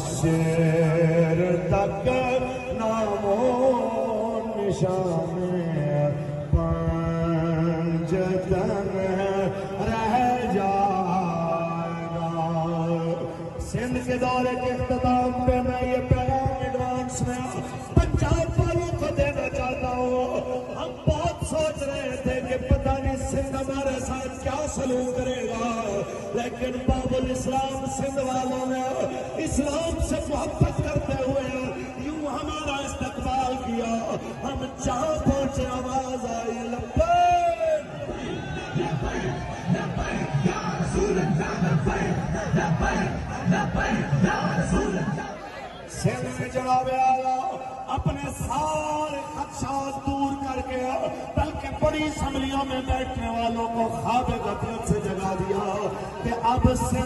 حشر تک نام و نشان پنجتن رہ جائے گا۔ سندھ کے دورے کے اختتام پہ میں یہ پیغام ایڈوانس میں پنجاب والوں کو دینا چاہتا ہوں۔ ہم بہت سوچ رہے تھے کہ پتہ نہیں سندھ ہمارے ساتھ کیا سلوک کرے گا، لیکن باب الاسلام سندھ والوں نے اسلام سے محبت کرتے ہوئے یوں ہمارا استقبال کیا۔ ہم جہاں پہنچے آواز آئی لبیک لبیک لبیک یا رسول اللہ، لبیک لبیک لبیک یا رسول اللہ۔ سندھ میں جناب اعلیٰ اپنے سارے خدشات دور کر کے بلکہ بڑی اسمبلیوں میں بیٹھنے والوں کو خواب غفلت سے جگا دیا کہ اب سے